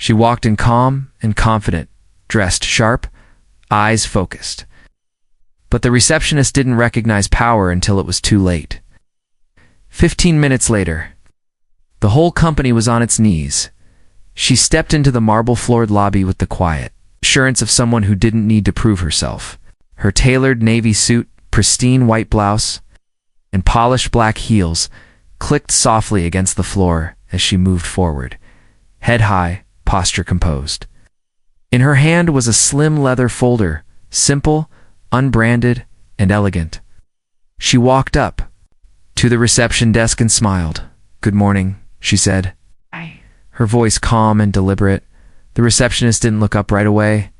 She walked in calm and confident, dressed sharp, eyes focused. But the receptionist didn't recognize power until it was too late. 15 minutes later, the whole company was on its knees. She stepped into the marble-floored lobby with the quiet assurance of someone who didn't need to prove herself. Her tailored navy suit, pristine white blouse, and polished black heels clicked softly against the floor as she moved forward, head high, posture composed. In her hand was a slim leather folder, simple, unbranded, and elegant. She walked up to the reception desk and smiled. "Good morning," she said. Hi. Her voice calm and deliberate. The receptionist didn't look up right away.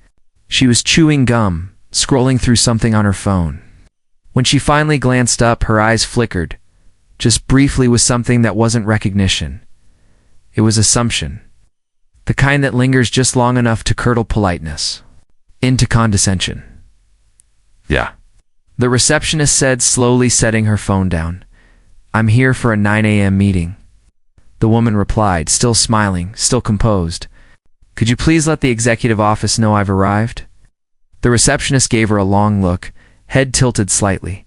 She was chewing gum, scrolling through something on her phone. When she finally glanced up, her eyes flickered, just briefly, with something that wasn't recognition. It was assumption. The kind that lingers just long enough to curdle politeness into condescension. Yeah. The receptionist said, slowly setting her phone down. "I'm here for a 9 a.m. meeting." The woman replied, still smiling, still composed. "Could you please let the executive office know I've arrived?" The receptionist gave her a long look, head tilted slightly.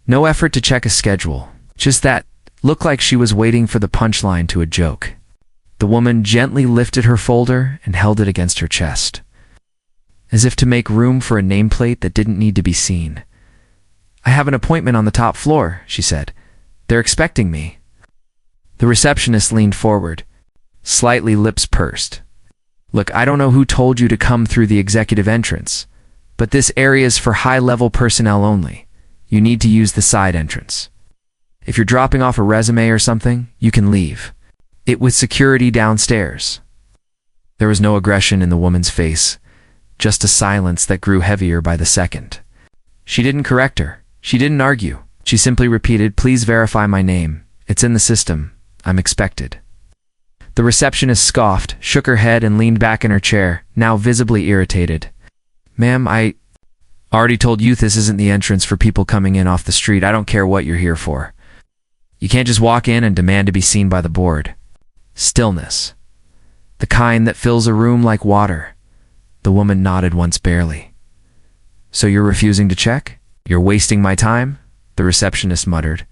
No effort to check a schedule, just that looked like she was waiting for the punchline to a joke. The woman gently lifted her folder and held it against her chest, as if to make room for a nameplate that didn't need to be seen. "I have an appointment on the top floor," she said. "They're expecting me." The receptionist leaned forward, slightly lips pursed. "Look, I don't know who told you to come through the executive entrance, but this area's for high-level personnel only. You need to use the side entrance. If you're dropping off a resume or something, you can leave it with security downstairs." There was no aggression in the woman's face, just a silence that grew heavier by the second. She didn't correct her. She didn't argue. She simply repeated, "Please verify my name. It's in the system. I'm expected." The receptionist scoffed, shook her head, and leaned back in her chair, now visibly irritated. "Ma'am, I already told you this isn't the entrance for people coming in off the street. I don't care what you're here for. You can't just walk in and demand to be seen by the board." Stillness. The kind that fills a room like water. The woman nodded once barely. "So you're refusing to check? You're wasting my time?" the receptionist muttered,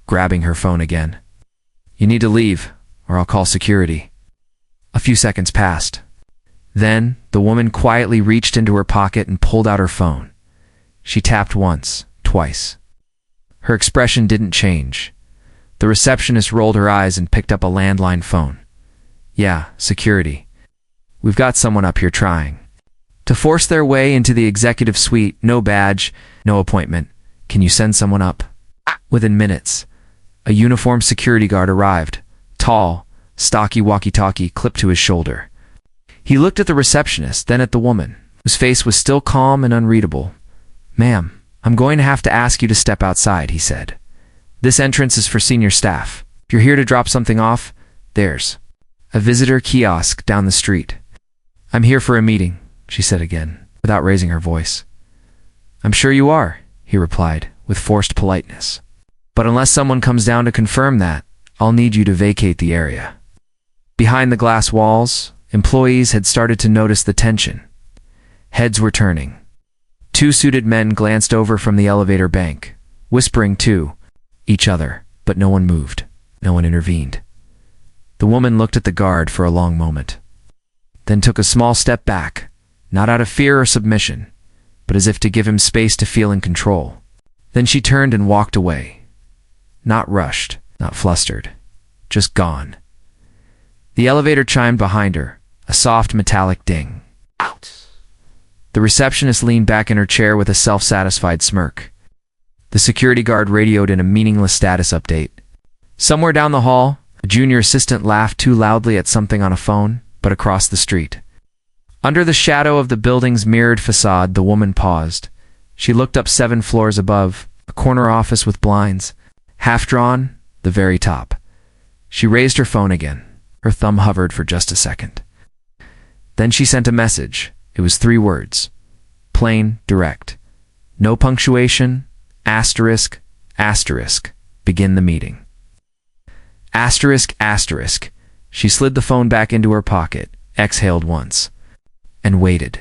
grabbing her phone again. "You need to leave, or I'll call security." A few seconds passed. Then, the woman quietly reached into her pocket and pulled out her phone. She tapped once, twice. Her expression didn't change. The receptionist rolled her eyes and picked up a landline phone. "Yeah, security. We've got someone up here trying to force their way into the executive suite. No badge, no appointment. Can you send someone up?" Within minutes, a uniformed security guard arrived, tall, stocky walkie-talkie clipped to his shoulder. He looked at the receptionist, then at the woman, whose face was still calm and unreadable. "Ma'am, I'm going to have to ask you to step outside," he said. "This entrance is for senior staff. If you're here to drop something off, there's a visitor kiosk down the street." "I'm here for a meeting," she said again, without raising her voice. "I'm sure you are," he replied, with forced politeness. "But unless someone comes down to confirm that, I'll need you to vacate the area." Behind the glass walls, employees had started to notice the tension. Heads were turning. Two suited men glanced over from the elevator bank, whispering to each other, but no one moved. No one intervened. The woman looked at the guard for a long moment, then took a small step back, not out of fear or submission, but as if to give him space to feel in control. Then she turned and walked away. Not rushed, not flustered, just gone. The elevator chimed behind her, a soft metallic ding. Out. The receptionist leaned back in her chair with a self-satisfied smirk. The security guard radioed in a meaningless status update. Somewhere down the hall, a junior assistant laughed too loudly at something on a phone, but across the street. Under the shadow of the building's mirrored facade, the woman paused. She looked up 7 floors above, a corner office with blinds, half drawn, the very top. She raised her phone again. Her thumb hovered for just a second. Then she sent a message. It was 3 words. Plain, direct. No punctuation, asterisk, asterisk. Begin the meeting. Asterisk, asterisk. She slid the phone back into her pocket, exhaled once, and waited.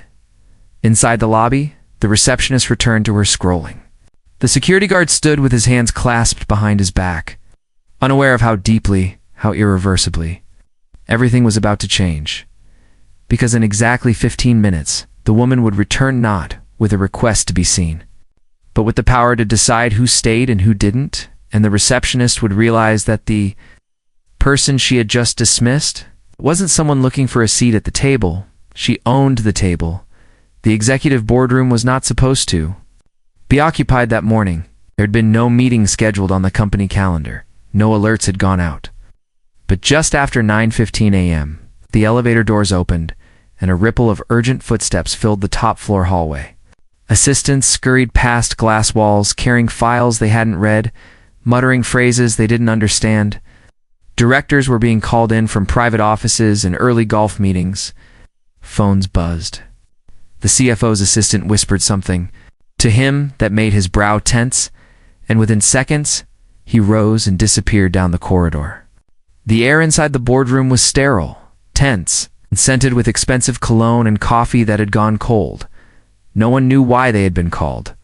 Inside the lobby, the receptionist returned to her scrolling. The security guard stood with his hands clasped behind his back, unaware of how deeply, how irreversibly, everything was about to change. Because in exactly 15 minutes, the woman would return not with a request to be seen, but with the power to decide who stayed and who didn't, and the receptionist would realize that the person she had just dismissed wasn't someone looking for a seat at the table. She owned the table. The executive boardroom was not supposed to be occupied that morning. There had been no meeting scheduled on the company calendar. No alerts had gone out. But just after 9:15 a.m., the elevator doors opened, and a ripple of urgent footsteps filled the top-floor hallway. Assistants scurried past glass walls, carrying files they hadn't read, muttering phrases they didn't understand. Directors were being called in from private offices and early golf meetings. Phones buzzed. The CFO's assistant whispered something to him that made his brow tense, and within seconds, he rose and disappeared down the corridor. The air inside the boardroom was sterile, tense, and scented with expensive cologne and coffee that had gone cold. No one knew why they had been called.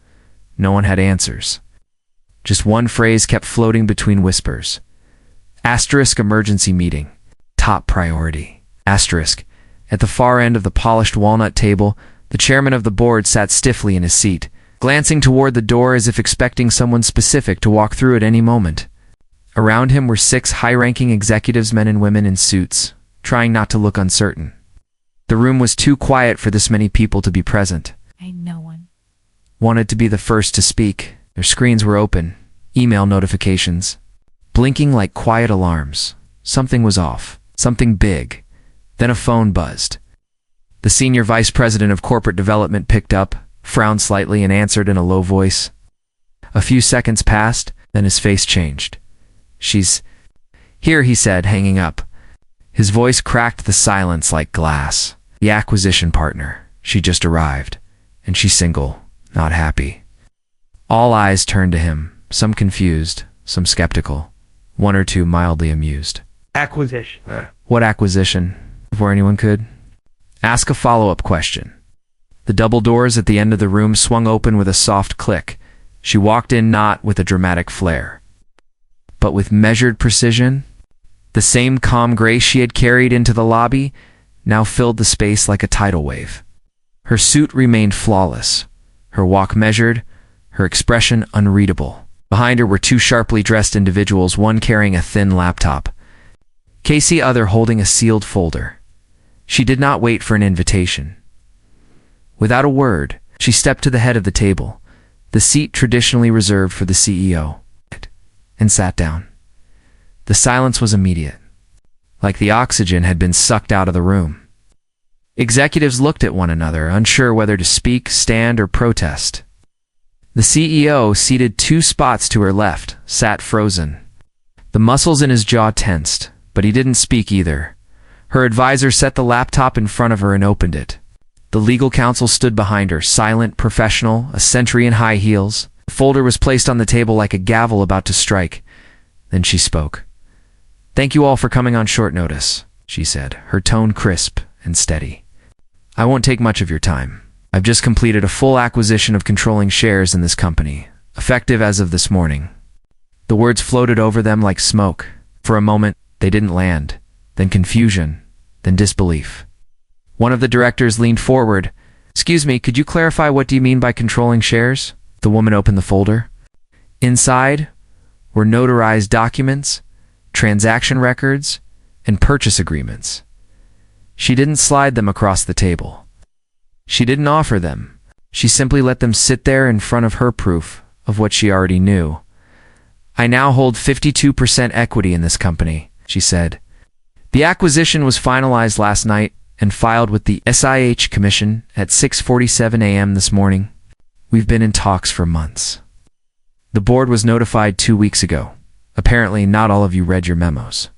No one had answers. Just one phrase kept floating between whispers. Asterisk emergency meeting. Top priority. Asterisk. At the far end of the polished walnut table, the chairman of the board sat stiffly in his seat, glancing toward the door as if expecting someone specific to walk through at any moment. Around him were 6 high-ranking executives, men and women in suits, trying not to look uncertain. The room was too quiet for this many people to be present. No one Wanted to be the first to speak. Their screens were open, email notifications, blinking like quiet alarms. Something was off, something big. Then a phone buzzed. The senior vice president of corporate development picked up, frowned slightly, and answered in a low voice. A few seconds passed, then his face changed. "She's here," he said, hanging up. His voice cracked the silence like glass. The acquisition partner. She just arrived, and she's single, not happy. All eyes turned to him, some confused, some skeptical, one or two mildly amused. Acquisition. What acquisition? Before anyone could ask a follow-up question, the double doors at the end of the room swung open with a soft click. She walked in not with a dramatic flair, but with measured precision. The same calm grace she had carried into the lobby now filled the space like a tidal wave. Her suit remained flawless, her walk measured, her expression unreadable. Behind her were 2 sharply dressed individuals, one carrying a thin laptop, Casey other holding a sealed folder. She did not wait for an invitation. Without a word, she stepped to the head of the table, the seat traditionally reserved for the CEO, and sat down. The silence was immediate, like the oxygen had been sucked out of the room. Executives looked at one another, unsure whether to speak, stand, or protest. The CEO, seated 2 spots to her left, sat frozen. The muscles in his jaw tensed, but he didn't speak either. Her advisor set the laptop in front of her and opened it. The legal counsel stood behind her, silent, professional, a century in high heels. The folder was placed on the table like a gavel about to strike. Then she spoke. "Thank you all for coming on short notice," she said, her tone crisp and steady. "I won't take much of your time. I've just completed a full acquisition of controlling shares in this company, effective as of this morning." The words floated over them like smoke. For a moment, they didn't land. Then confusion, then disbelief. One of the directors leaned forward. "Excuse me, could you clarify, what do you mean by controlling shares?" The woman opened the folder. Inside were notarized documents, transaction records, and purchase agreements. She didn't slide them across the table. She didn't offer them. She simply let them sit there in front of her, proof of what she already knew. "I now hold 52% equity in this company," she said. "The acquisition was finalized last night and filed with the SIH Commission at 6:47 a.m. this morning. We've been in talks for months. The board was notified 2 weeks ago. Apparently, not all of you read your memos."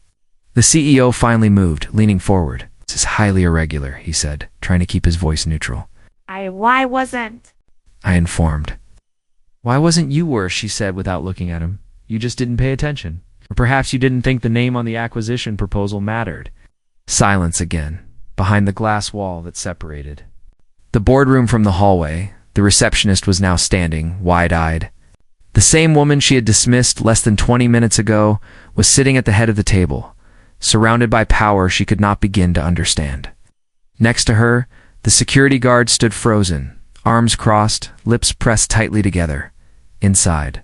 The CEO finally moved, leaning forward. "This is highly irregular," he said, trying to keep his voice neutral. Why wasn't? I informed. "Why wasn't you worse?" she said without looking at him. "You just didn't pay attention. Or perhaps you didn't think the name on the acquisition proposal mattered." Silence again. behind the glass wall that separated the boardroom from the hallway. The receptionist was now standing, wide-eyed. The same woman she had dismissed less than 20 minutes ago was sitting at the head of the table, surrounded by power she could not begin to understand. Next to her, the security guard stood frozen, arms crossed, lips pressed tightly together. Inside,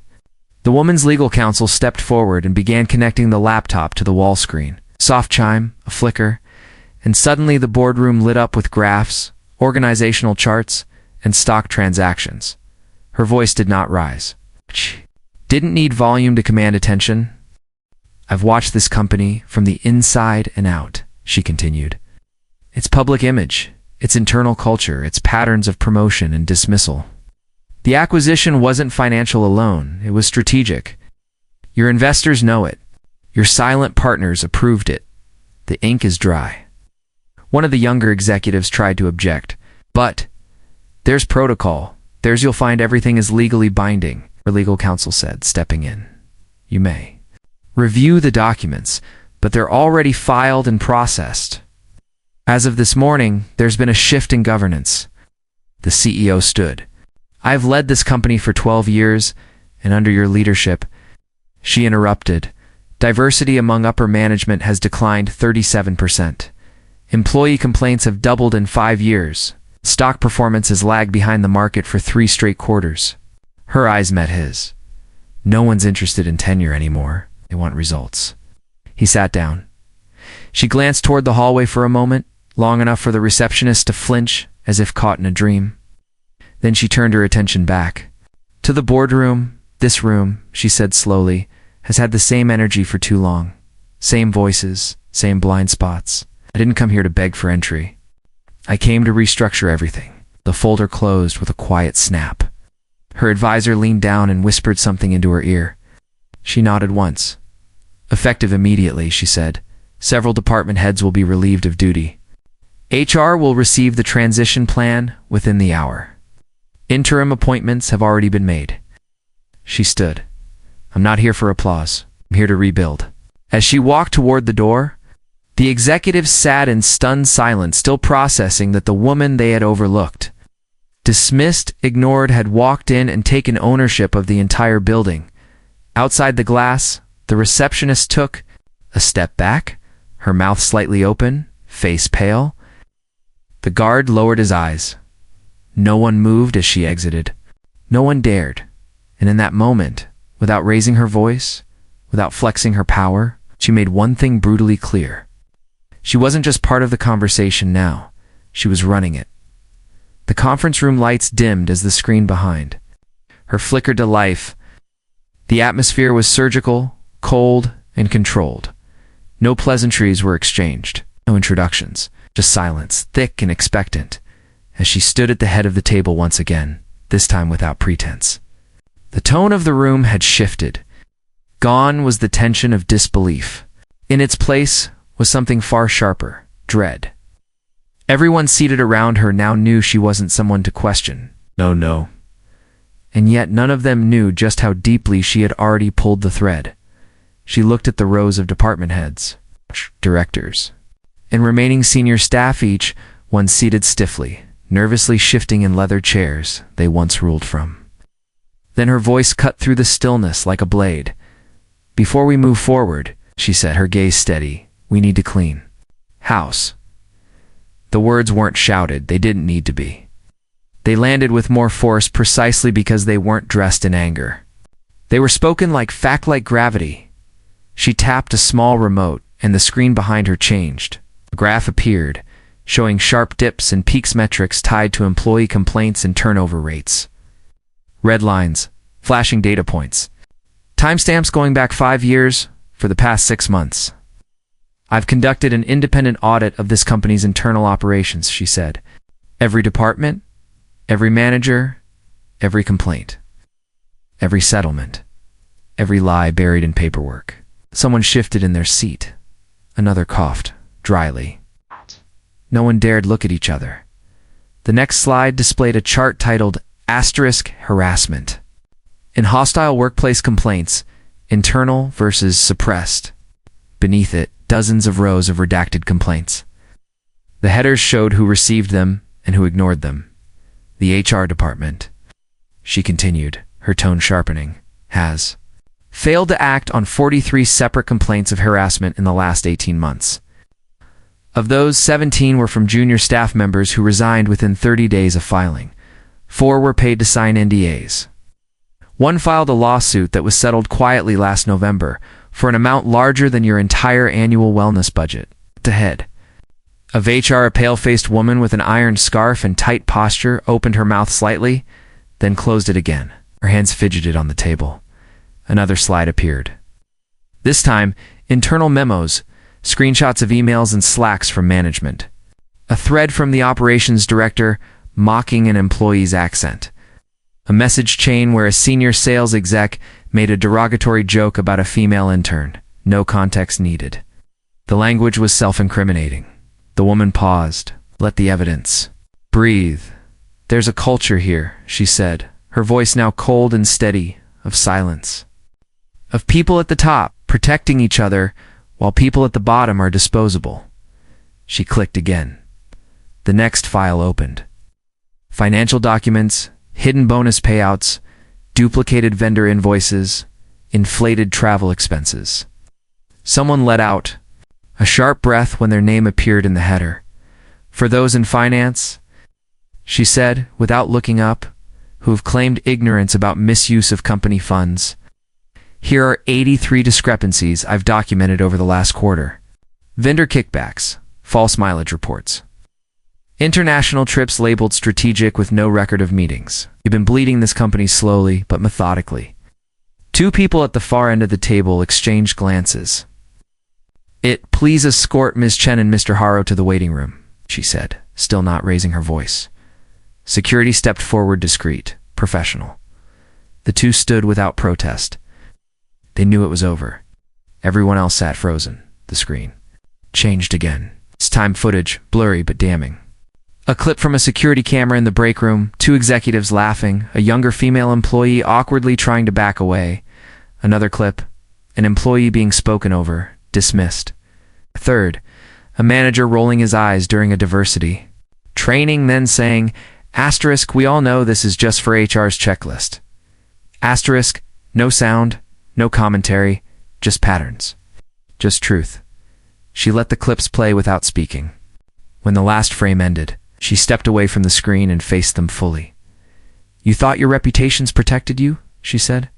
the woman's legal counsel stepped forward and began connecting the laptop to the wall screen. Soft chime, a flicker, and suddenly the boardroom lit up with graphs, organizational charts, and stock transactions. Her voice did not rise. Didn't need volume to command attention. I've watched this company from the inside and out, she continued. Its public image, its internal culture, its patterns of promotion and dismissal. The acquisition wasn't financial alone, it was strategic. Your investors know it. Your silent partners approved it. The ink is dry. One of the younger executives tried to object. But there's protocol. There's you'll find everything is legally binding, her legal counsel said, stepping in. You may review the documents, but they're already filed and processed. As of this morning, there's been a shift in governance. The CEO stood. I've led this company for 12 years, and under your leadership, she interrupted. Diversity among upper management has declined 37%. Employee complaints have doubled in 5 years. Stock performance has lagged behind the market for 3 straight quarters. Her eyes met his. No one's interested in tenure anymore. They want results. He sat down. She glanced toward the hallway for a moment, long enough for the receptionist to flinch as if caught in a dream. Then she turned her attention back. To the boardroom, this room, she said slowly, has had the same energy for too long. Same voices, same blind spots. I didn't come here to beg for entry. I came to restructure everything. The folder closed with a quiet snap. Her advisor leaned down and whispered something into her ear. She nodded once. Effective immediately, she said. Several department heads will be relieved of duty. HR will receive the transition plan within the hour. Interim appointments have already been made. She stood. I'm not here for applause. I'm here to rebuild. As she walked toward the door, the executives sat in stunned silence, still processing that the woman they had overlooked, dismissed, ignored, had walked in and taken ownership of the entire building. Outside the glass, the receptionist took a step back, her mouth slightly open, face pale. The guard lowered his eyes. No one moved as she exited. No one dared. And in that moment, without raising her voice, without flexing her power, she made one thing brutally clear. She wasn't just part of the conversation now. She was running it. The conference room lights dimmed as the screen behind her flickered to life. The atmosphere was surgical, cold, and controlled. No pleasantries were exchanged, no introductions, just silence, thick and expectant, as she stood at the head of the table once again, this time without pretense. The tone of the room had shifted. Gone was the tension of disbelief. In its place was something far sharper, dread. Everyone seated around her now knew she wasn't someone to question. No. And yet none of them knew just how deeply she had already pulled the thread. She looked at the rows of department heads, directors, and remaining senior staff, each one seated stiffly, nervously shifting in leather chairs they once ruled from. Then her voice cut through the stillness like a blade. Before we move forward, she said, her gaze steady, we need to clean house. The words weren't shouted, they didn't need to be. They landed with more force precisely because they weren't dressed in anger. They were spoken like fact, like gravity. She tapped a small remote, and the screen behind her changed. A graph appeared, showing sharp dips and peaks metrics tied to employee complaints and turnover rates. Red lines, flashing data points. Timestamps going back 5 years for the past 6 months. I've conducted an independent audit of this company's internal operations, she said. Every department, every manager, every complaint, every settlement, every lie buried in paperwork. Someone shifted in their seat. Another coughed, dryly. No one dared look at each other. The next slide displayed a chart titled Asterisk Harassment. In hostile workplace complaints, internal versus suppressed. Beneath it, dozens of rows of redacted complaints. The headers showed who received them and who ignored them. The HR department, she continued, her tone sharpening, has failed to act on 43 separate complaints of harassment in the last 18 months. Of those, 17 were from junior staff members who resigned within 30 days of filing. 4 were paid to sign NDAs. 1 filed a lawsuit that was settled quietly last November for an amount larger than your entire annual wellness budget. The head of HR, a pale-faced woman with an ironed scarf and tight posture, opened her mouth slightly, then closed it again. Her hands fidgeted on the table. Another slide appeared. This time, internal memos, screenshots of emails and slacks from management. A thread from the operations director mocking an employee's accent. A message chain where a senior sales exec made a derogatory joke about a female intern. No context needed. The language was self-incriminating. The woman paused. Let the evidence breathe. There's a culture here, she said, her voice now cold and steady, of silence. Of people at the top protecting each other while people at the bottom are disposable. She clicked again. The next file opened. Financial documents, hidden bonus payouts, duplicated vendor invoices, inflated travel expenses. Someone let out a sharp breath when their name appeared in the header. For those in finance, she said, without looking up, who have claimed ignorance about misuse of company funds. Here are 83 discrepancies I've documented over the last quarter. Vendor kickbacks, false mileage reports. International trips labeled strategic with no record of meetings. You've been bleeding this company slowly but methodically. 2 people at the far end of the table exchanged glances. Please escort Ms. Chen and Mr. Haro to the waiting room, she said, still not raising her voice. Security stepped forward, discreet, professional. The 2 stood without protest. They knew it was over. Everyone else sat frozen. The screen changed again. It's time footage, blurry but damning. A clip from a security camera in the break room, 2 executives laughing, a younger female employee awkwardly trying to back away. Another clip, an employee being spoken over, dismissed. Third, a manager rolling his eyes during a diversity training, then saying, asterisk, we all know this is just for HR's checklist. Asterisk, no sound, no commentary, just patterns. Just truth. She let the clips play without speaking. When the last frame ended, she stepped away from the screen and faced them fully. You thought your reputations protected you, she said?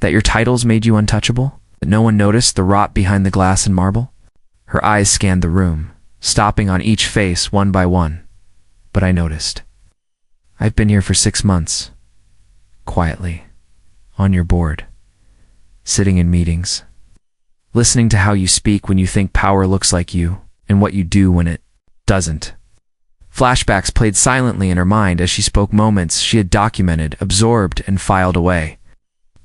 That your titles made you untouchable? That no one noticed the rot behind the glass and marble? Her eyes scanned the room, stopping on each face one by one. But I noticed. I've been here for 6 months. Quietly. On your board. Sitting in meetings. Listening to how you speak when you think power looks like you, and what you do when it doesn't. Flashbacks played silently in her mind as she spoke moments she had documented, absorbed, and filed away.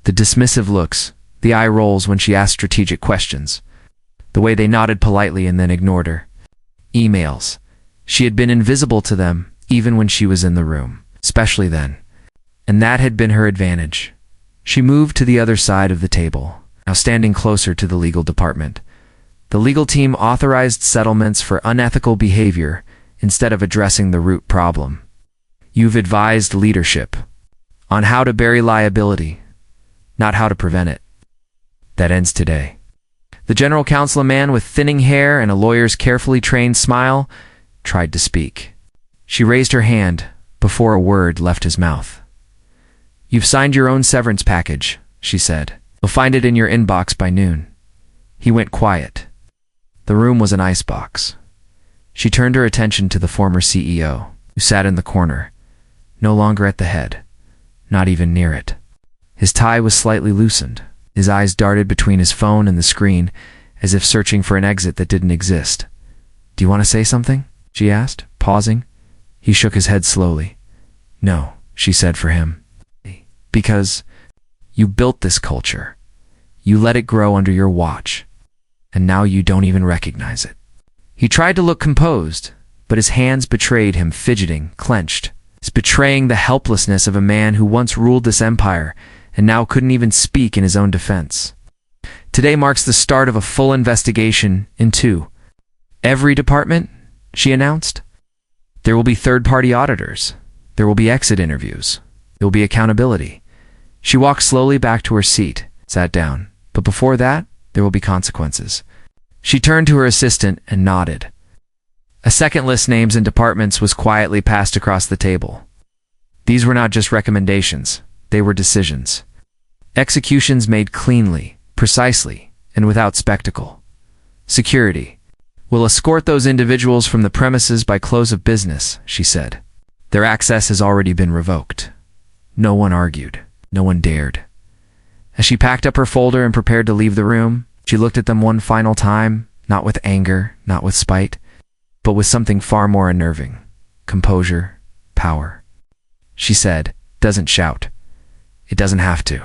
The dismissive looks, the eye rolls when she asked strategic questions, the way they nodded politely and then ignored her. Emails. She had been invisible to them, even when she was in the room, especially then. And that had been her advantage. She moved to the other side of the table, now standing closer to the legal department. The legal team authorized settlements for unethical behavior instead of addressing the root problem. You've advised leadership on how to bury liability, not how to prevent it. That ends today. The general counsel, a man with thinning hair and a lawyer's carefully trained smile, tried to speak. She raised her hand before a word left his mouth. You've signed your own severance package, she said. You'll find it in your inbox by noon. He went quiet. The room was an icebox. She turned her attention to the former CEO, who sat in the corner, no longer at the head, not even near it. His tie was slightly loosened. His eyes darted between his phone and the screen, as if searching for an exit that didn't exist. Do you want to say something? She asked, pausing. He shook his head slowly. No, she said for him. Because you built this culture. You let it grow under your watch. And now you don't even recognize it. He tried to look composed, but his hands betrayed him, fidgeting, clenched. He's betraying the helplessness of a man who once ruled this empire and now couldn't even speak in his own defense. Today marks the start of a full investigation into every department, she announced. There will be third-party auditors. There will be exit interviews. There will be accountability. She walked slowly back to her seat, sat down. But before that, there will be consequences. She turned to her assistant and nodded. A second list names and departments was quietly passed across the table. These were not just recommendations, they were decisions. Executions made cleanly, precisely, and without spectacle. Security will escort those individuals from the premises by close of business, she said. Their access has already been revoked. No one argued. No one dared. As she packed up her folder and prepared to leave the room, she looked at them one final time, not with anger, not with spite, but with something far more unnerving. Composure, power. She said, "Doesn't shout. It doesn't have to.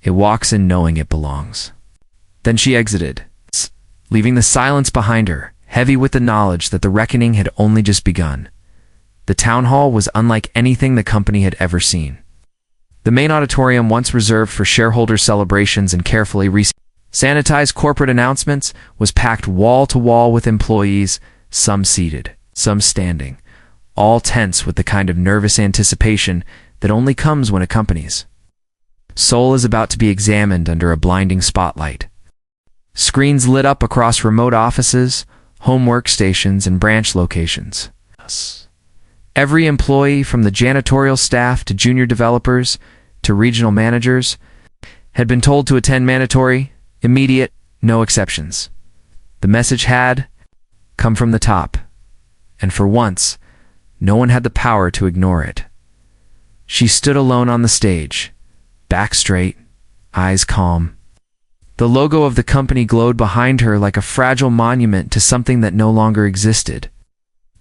It walks in knowing it belongs." Then she exited, leaving the silence behind her, heavy with the knowledge that the reckoning had only just begun. The town hall was unlike anything the company had ever seen. The main auditorium, once reserved for shareholder celebrations and carefully sanitized corporate announcements, was packed wall to wall with employees, some seated, some standing, all tense with the kind of nervous anticipation that only comes when a company's soul is about to be examined under a blinding spotlight. Screens lit up across remote offices, home workstations, and branch locations. Every employee, from the janitorial staff to junior developers to regional managers, had been told to attend mandatory, immediate, no exceptions. The message had come from the top, and for once, no one had the power to ignore it. She stood alone on the stage, back straight, eyes calm. The logo of the company glowed behind her like a fragile monument to something that no longer existed.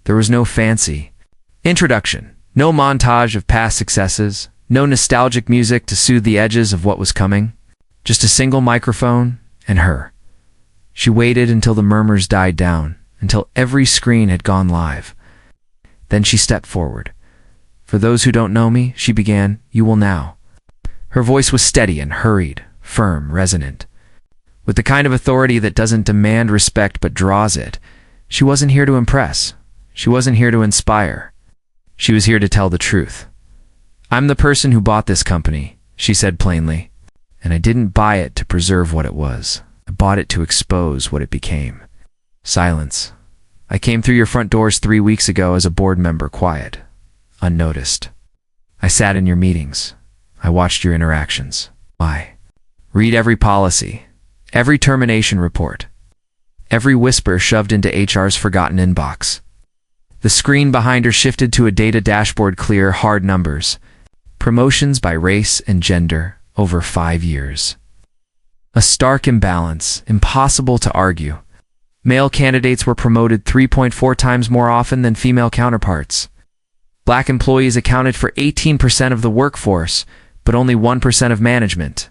There was no fancy introduction, no montage of past successes, no nostalgic music to soothe the edges of what was coming. Just a single microphone and her. She waited until the murmurs died down, until every screen had gone live. Then she stepped forward. "For those who don't know me," she began, "you will now." Her voice was steady and hurried, firm, resonant. With the kind of authority that doesn't demand respect but draws it. She wasn't here to impress. She wasn't here to inspire. She was here to tell the truth. "I'm the person who bought this company," she said plainly. "And I didn't buy it to preserve what it was. I bought it to expose what it became." Silence. "I came through your front doors 3 weeks ago as a board member, quiet, unnoticed. I sat in your meetings. I watched your interactions. Why? Read every policy, every termination report, every whisper shoved into HR's forgotten inbox." The screen behind her shifted to a data dashboard, clear, hard numbers. Promotions by race and gender over 5 years. A stark imbalance, impossible to argue. Male candidates were promoted 3.4 times more often than female counterparts. Black employees accounted for 18% of the workforce, but only 1% of management.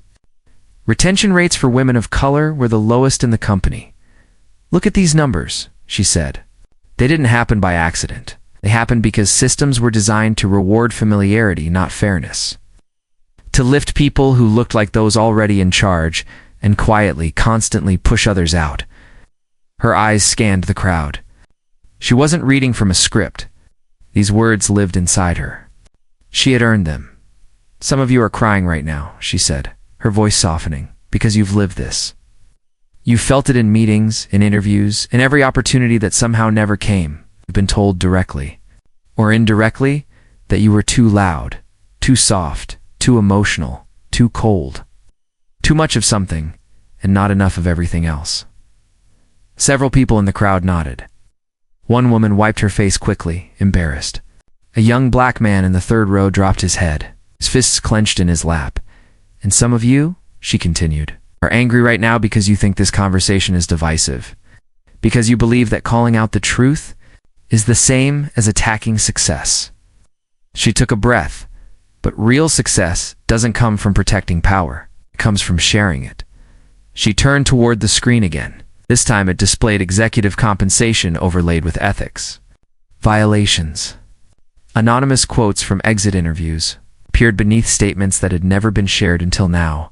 Retention rates for women of color were the lowest in the company. "Look at these numbers," she said. "They didn't happen by accident. They happened because systems were designed to reward familiarity, not fairness. To lift people who looked like those already in charge and quietly, constantly push others out." Her eyes scanned the crowd. She wasn't reading from a script. These words lived inside her. She had earned them. "Some of you are crying right now," she said, her voice softening, "because you've lived this. You felt it in meetings, in interviews, in every opportunity that somehow never came. You've been told directly, or indirectly, that you were too loud, too soft, too emotional, too cold. Too much of something, and not enough of everything else." Several people in the crowd nodded. One woman wiped her face quickly, embarrassed. A young black man in the third row dropped his head, his fists clenched in his lap. "And some of you," she continued, "are angry right now because you think this conversation is divisive, because you believe that calling out the truth is the same as attacking success." She took a breath, but real success doesn't come from protecting power. It comes from sharing it. She turned toward the screen again. This time it displayed executive compensation overlaid with ethics. Violations. Anonymous quotes from exit interviews appeared beneath statements that had never been shared until now.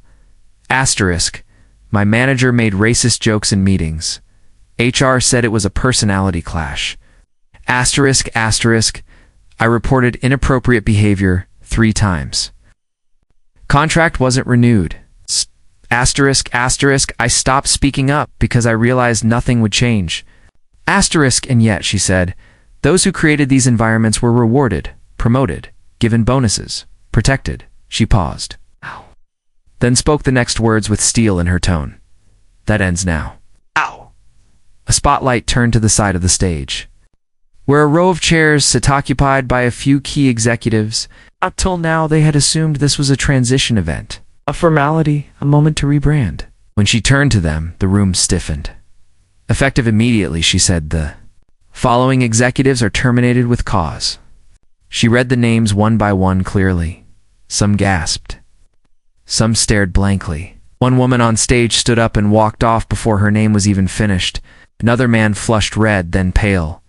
Asterisk, "My manager made racist jokes in meetings." HR said it was a personality clash. Asterisk, asterisk, I reported inappropriate behavior 3 times. Contract wasn't renewed. Asterisk, asterisk, I stopped speaking up because I realized nothing would change. Asterisk, and yet, she said, those who created these environments were rewarded, promoted, given bonuses, protected. She paused. Ow. Then spoke the next words with steel in her tone. That ends now. Ow. A spotlight turned to the side of the stage, where a row of chairs sat occupied by a few key executives. Up till now, they had assumed this was a transition event, a formality, a moment to rebrand. When she turned to them, the room stiffened. Effective immediately, she said, the following executives are terminated with cause. She read the names one by one clearly. Some gasped. Some stared blankly. One woman on stage stood up and walked off before her name was even finished. Another man flushed red, then pale.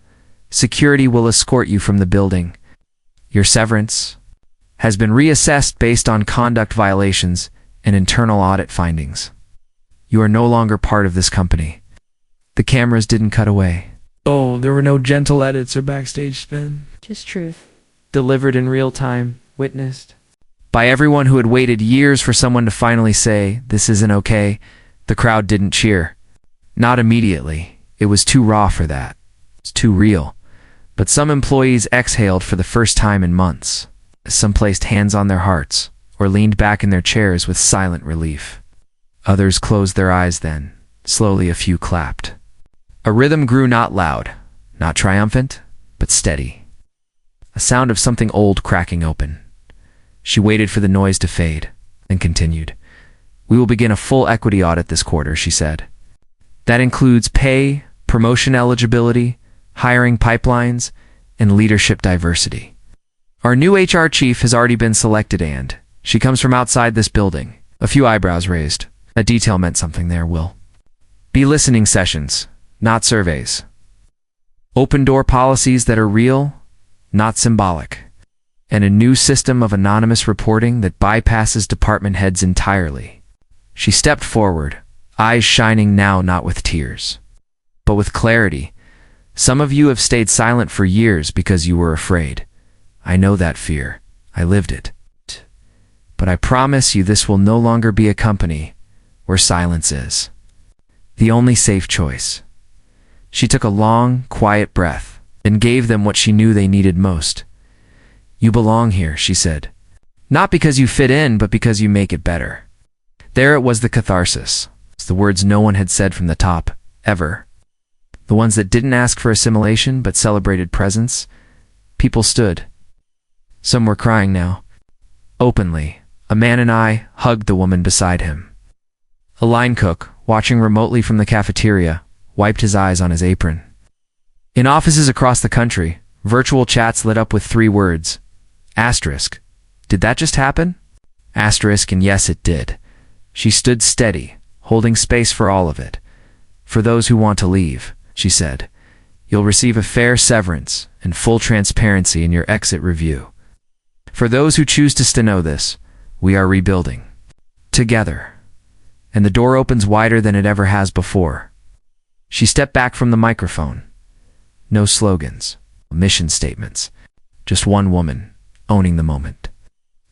Security will escort you from the building. Your severance has been reassessed based on conduct violations and internal audit findings. You are no longer part of this company. The cameras didn't cut away. Oh, there were no gentle edits or backstage spin. Just truth. Delivered in real time, witnessed by everyone who had waited years for someone to finally say, this isn't okay. The crowd didn't cheer. Not immediately. It was too raw for that. It's too real. But some employees exhaled for the first time in months. Some placed hands on their hearts or leaned back in their chairs with silent relief. Others closed their eyes then. Slowly a few clapped. A rhythm grew, not loud, not triumphant, but steady. A sound of something old cracking open. She waited for the noise to fade, then continued. We will begin a full equity audit this quarter, she said. That includes pay, promotion eligibility, hiring pipelines, and leadership diversity. Our new HR chief has already been selected and she comes from outside this building. A few eyebrows raised. That detail meant something there, will be listening sessions, not surveys. Open door policies that are real, not symbolic. And a new system of anonymous reporting that bypasses department heads entirely. She stepped forward, eyes shining now not with tears, but with clarity. Some of you have stayed silent for years because you were afraid. I know that fear. I lived it. But I promise you this will no longer be a company where silence is the only safe choice. She took a long, quiet breath, then gave them what she knew they needed most. You belong here, she said. Not because you fit in, but because you make it better. There it was, the catharsis. It's the words no one had said from the top, ever. The ones that didn't ask for assimilation, but celebrated presence. People stood. Some were crying now. Openly, a man and I hugged the woman beside him. A line cook, watching remotely from the cafeteria, wiped his eyes on his apron. In offices across the country, virtual chats lit up with 3 words. Asterisk. Did that just happen? Asterisk, and yes, it did. She stood steady, holding space for all of it. For those who want to leave, she said, you'll receive a fair severance and full transparency in your exit review. For those who choose to know this, we are rebuilding. Together. And the door opens wider than it ever has before. She stepped back from the microphone. No slogans, mission statements. Just one woman, owning the moment.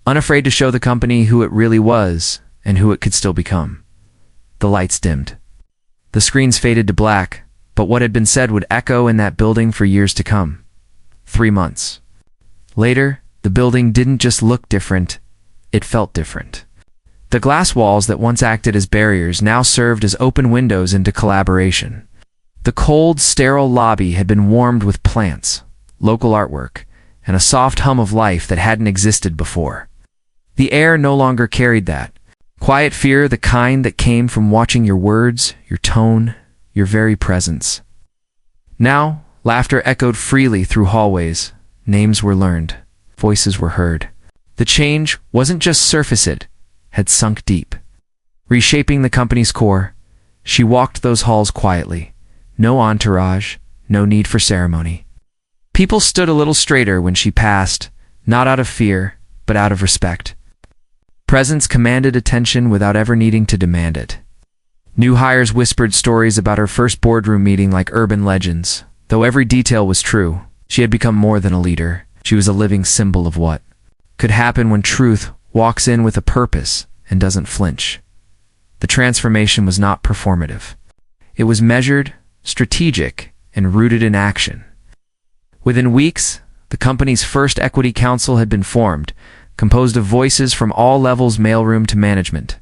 Unafraid to show the company who it really was and who it could still become. The lights dimmed. The screens faded to black, but what had been said would echo in that building for years to come. 3 months. Later, the building didn't just look different, it felt different. The glass walls that once acted as barriers now served as open windows into collaboration. The cold, sterile lobby had been warmed with plants, local artwork, and a soft hum of life that hadn't existed before. The air no longer carried that quiet fear, the kind that came from watching your words, your tone, your very presence. Now, laughter echoed freely through hallways. Names were learned. Voices were heard. The change wasn't just surface, it had sunk deep. Reshaping the company's core, she walked those halls quietly. No entourage, no need for ceremony. People stood a little straighter when she passed, not out of fear, but out of respect. Presence commanded attention without ever needing to demand it. New hires whispered stories about her first boardroom meeting like urban legends. Though every detail was true, she had become more than a leader. She was a living symbol of what could happen when truth walks in with a purpose and doesn't flinch. The transformation was not performative. It was measured, strategic, and rooted in action. Within weeks, the company's first equity council had been formed, composed of voices from all levels, mailroom to management.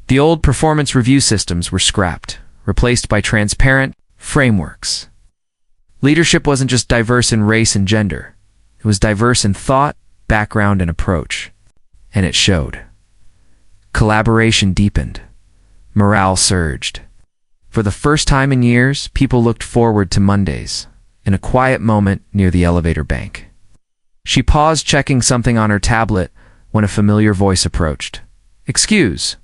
The old performance review systems were scrapped, replaced by transparent frameworks. Leadership wasn't just diverse in race and gender. It was diverse in thought, background, and approach. And it showed. Collaboration deepened. Morale surged. For the first time in years, people looked forward to Mondays, in a quiet moment near the elevator bank. She paused, checking something on her tablet, when a familiar voice approached. "Excuse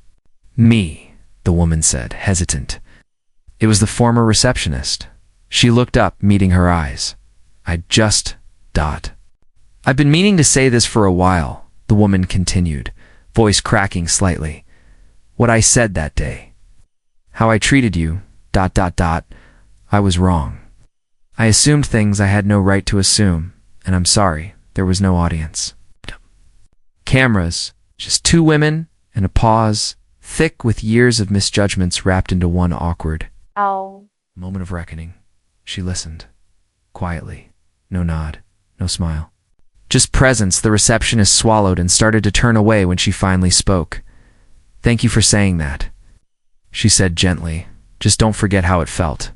me," the woman said, hesitant. It was the former receptionist. She looked up, meeting her eyes. "I've been meaning to say this for a while," the woman continued, voice cracking slightly. "What I said that day. How I treated you, ... I was wrong. I assumed things I had no right to assume, and I'm sorry, there was no audience." Cameras, just two women, and a pause, thick with years of misjudgments wrapped into one awkward Oh. moment of reckoning. She listened. Quietly. No nod. No smile. Just presence. The receptionist swallowed and started to turn away when she finally spoke. "Thank you for saying that," she said gently. "Just don't forget how it felt.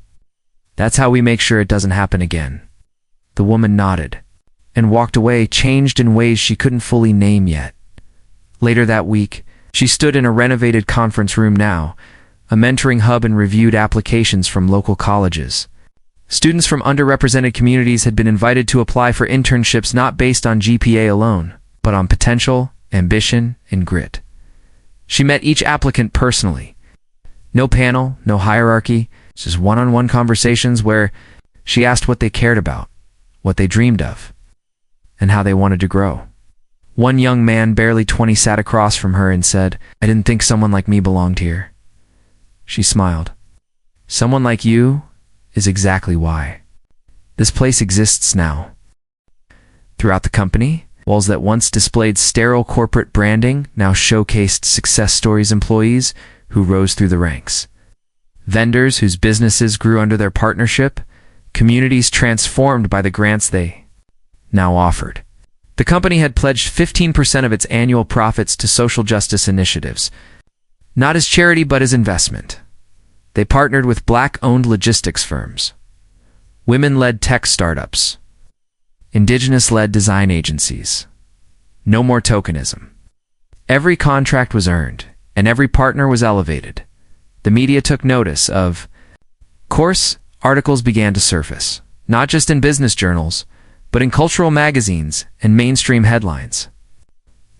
That's how we make sure it doesn't happen again." The woman nodded and walked away, changed in ways she couldn't fully name yet. Later that week, she stood in a renovated conference room now, a mentoring hub, and reviewed applications from local colleges. Students from underrepresented communities had been invited to apply for internships not based on GPA alone, but on potential, ambition, and grit. She met each applicant personally. No panel, no hierarchy, just one-on-one conversations where she asked what they cared about, what they dreamed of, and how they wanted to grow. One young man, barely 20, sat across from her and said, "I didn't think someone like me belonged here." She smiled. "Someone like you is exactly why. This place exists now." Throughout the company, walls that once displayed sterile corporate branding now showcased success stories, employees who rose through the ranks, vendors whose businesses grew under their partnership, communities transformed by the grants they now offered. The company had pledged 15% of its annual profits to social justice initiatives, not as charity but as investment. They partnered with Black-owned logistics firms, women-led tech startups, indigenous-led design agencies. No more tokenism. Every contract was earned, and every partner was elevated. The media took notice of course. Articles began to surface, not just in business journals, but in cultural magazines and mainstream headlines.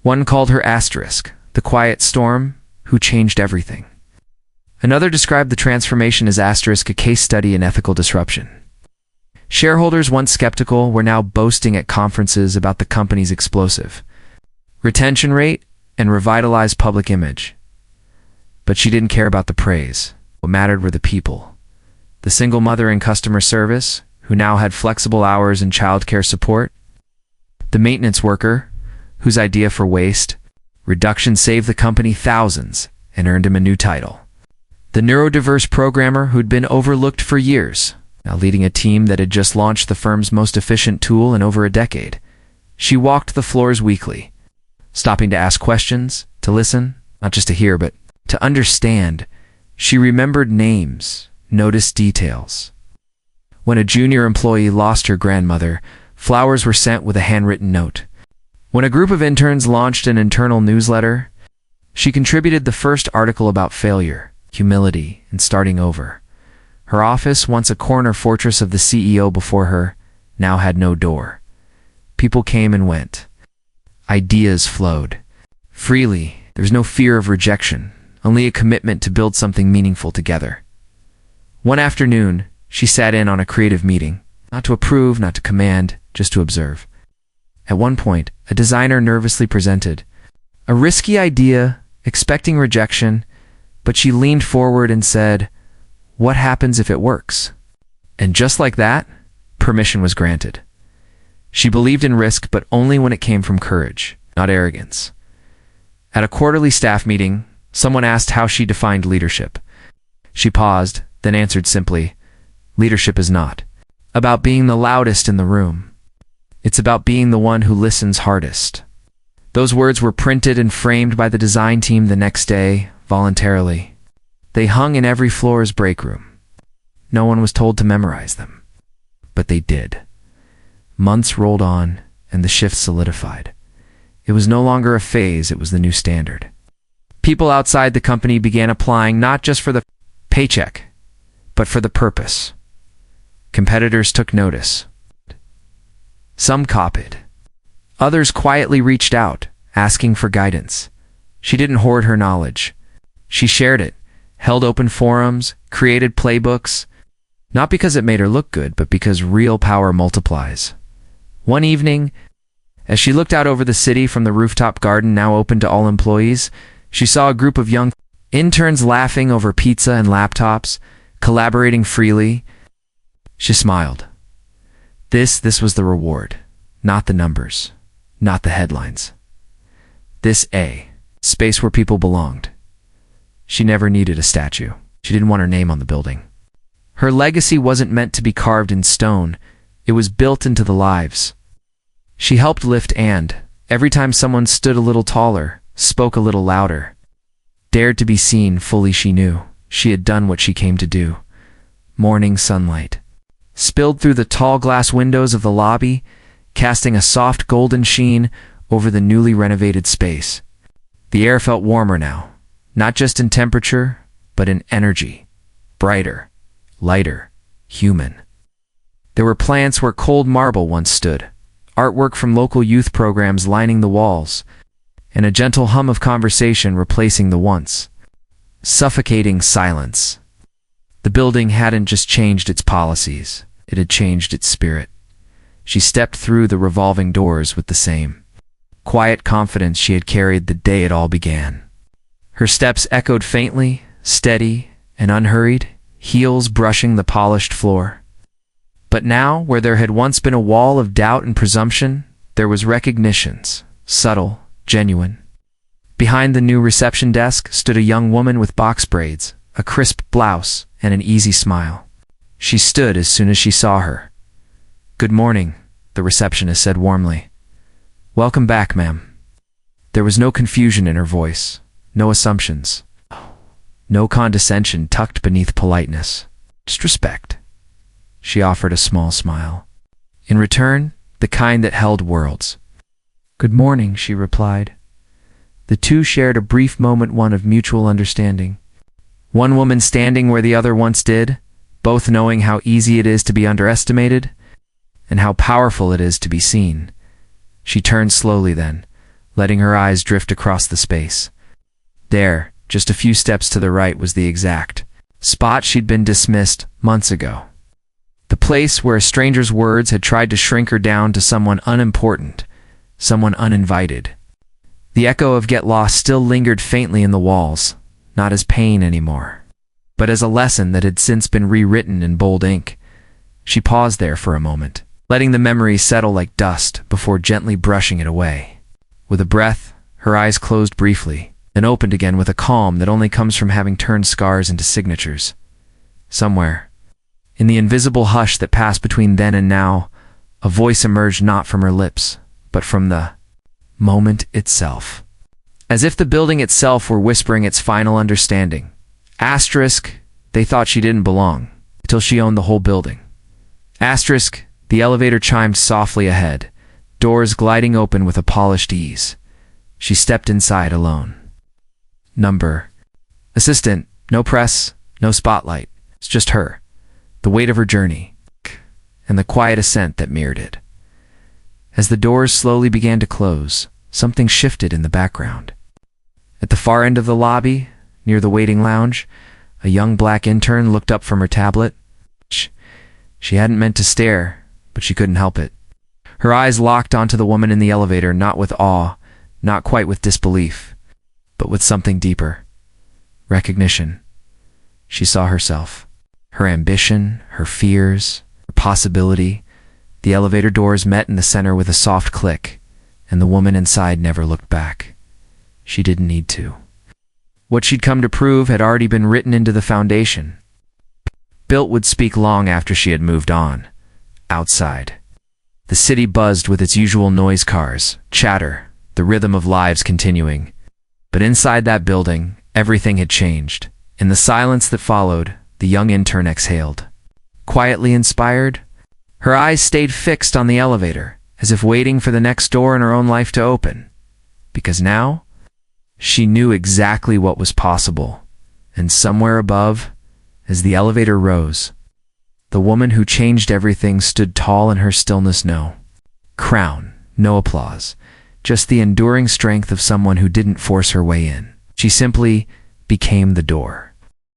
One called her Asterisk, the quiet storm who changed everything. Another described the transformation as Asterisk, a case study in ethical disruption. Shareholders, once skeptical, were now boasting at conferences about the company's explosive retention rate and revitalized public image. But she didn't care about the praise. What mattered were the people. The single mother in customer service, who now had flexible hours and childcare support. The maintenance worker, whose idea for waste reduction saved the company thousands and earned him a new title. The neurodiverse programmer who'd been overlooked for years, now leading a team that had just launched the firm's most efficient tool in over a decade. She walked the floors weekly, stopping to ask questions, to listen, not just to hear, but to understand. She remembered names, noticed details. When a junior employee lost her grandmother, flowers were sent with a handwritten note. When a group of interns launched an internal newsletter, she contributed the first article about failure, humility, and starting over. Her office, once a corner fortress of the CEO before her, now had no door. People came and went. Ideas flowed. Freely, there was no fear of rejection, only a commitment to build something meaningful together. One afternoon, she sat in on a creative meeting, not to approve, not to command, just to observe. At one point, a designer nervously presented a risky idea, expecting rejection, But she leaned forward and said, "What happens if it works?" And just like that, permission was granted. She believed in risk, but only when it came from courage, not arrogance. At a quarterly staff meeting, someone asked how she defined leadership. She paused, then answered simply, "Leadership is not about being the loudest in the room. It's about being the one who listens hardest." Those words were printed and framed by the design team the next day, voluntarily. They hung in every floor's break room. No one was told to memorize them. But they did. Months rolled on, and the shift solidified. It was no longer a phase, it was the new standard. People outside the company began applying not just for the paycheck, but for the purpose. Competitors took notice. Some copied. Others quietly reached out, asking for guidance. She didn't hoard her knowledge. She shared it, held open forums, created playbooks, not because it made her look good, but because real power multiplies. One evening, as she looked out over the city from the rooftop garden now open to all employees, she saw a group of young interns laughing over pizza and laptops, collaborating freely. She smiled. This was the reward, not the numbers, not the headlines. This space where people belonged. She never needed a statue. She didn't want her name on the building. Her legacy wasn't meant to be carved in stone. It was built into the lives. She helped lift, and every time someone stood a little taller, spoke a little louder, dared to be seen fully, she knew she had done what she came to do. Morning sunlight spilled through the tall glass windows of the lobby, casting a soft golden sheen over the newly renovated space. The air felt warmer now, not just in temperature, but in energy. Brighter, lighter, human. There were plants where cold marble once stood, artwork from local youth programs lining the walls, and a gentle hum of conversation replacing the once suffocating silence. The building hadn't just changed its policies, it had changed its spirit. She stepped through the revolving doors with the same quiet confidence she had carried the day it all began. Her steps echoed faintly, steady and unhurried, heels brushing the polished floor. But now, where there had once been a wall of doubt and presumption, there was recognitions, subtle, genuine. Behind the new reception desk stood a young woman with box braids, a crisp blouse, and an easy smile. She stood as soon as she saw her. "Good morning," the receptionist said warmly. "Welcome back, ma'am." There was no confusion in her voice, no assumptions, no condescension tucked beneath politeness. Just respect. She offered a small smile. In return, the kind that held worlds. "Good morning," she replied. The two shared a brief moment, one of mutual understanding. One woman standing where the other once did, both knowing how easy it is to be underestimated and how powerful it is to be seen. She turned slowly then, letting her eyes drift across the space. There, just a few steps to the right, was the exact spot she'd been dismissed months ago. The place where a stranger's words had tried to shrink her down to someone unimportant, someone uninvited. The echo of "get lost" still lingered faintly in the walls, not as pain anymore, but as a lesson that had since been rewritten in bold ink. She paused there for a moment, letting the memory settle like dust before gently brushing it away. With a breath, her eyes closed briefly, then opened again with a calm that only comes from having turned scars into signatures. Somewhere, in the invisible hush that passed between then and now, a voice emerged, not from her lips, but from the moment itself. As if the building itself were whispering its final understanding. Asterisk, they thought she didn't belong, till she owned the whole building. Asterisk, the elevator chimed softly ahead, doors gliding open with a polished ease. She stepped inside alone. Number. Assistant, no press, no spotlight. It's just her, the weight of her journey, and the quiet ascent that mirrored it. As the doors slowly began to close, something shifted in the background. At the far end of the lobby, near the waiting lounge, a young black intern looked up from her tablet. She hadn't meant to stare, but she couldn't help it. Her eyes locked onto the woman in the elevator, not with awe, not quite with disbelief, but with something deeper. Recognition. She saw herself, her ambition, her fears, her possibility. The elevator doors met in the center with a soft click, and the woman inside never looked back. She didn't need to. What she'd come to prove had already been written into the foundation. Built would speak long after she had moved on. Outside, the city buzzed with its usual noise cars, chatter, the rhythm of lives continuing. But inside that building, everything had changed. In the silence that followed, the young intern exhaled. Quietly inspired, her eyes stayed fixed on the elevator, as if waiting for the next door in her own life to open. Because now, she knew exactly what was possible. And somewhere above, as the elevator rose, the woman who changed everything stood tall in her stillness. No crown, no applause, just the enduring strength of someone who didn't force her way in. She simply became the door.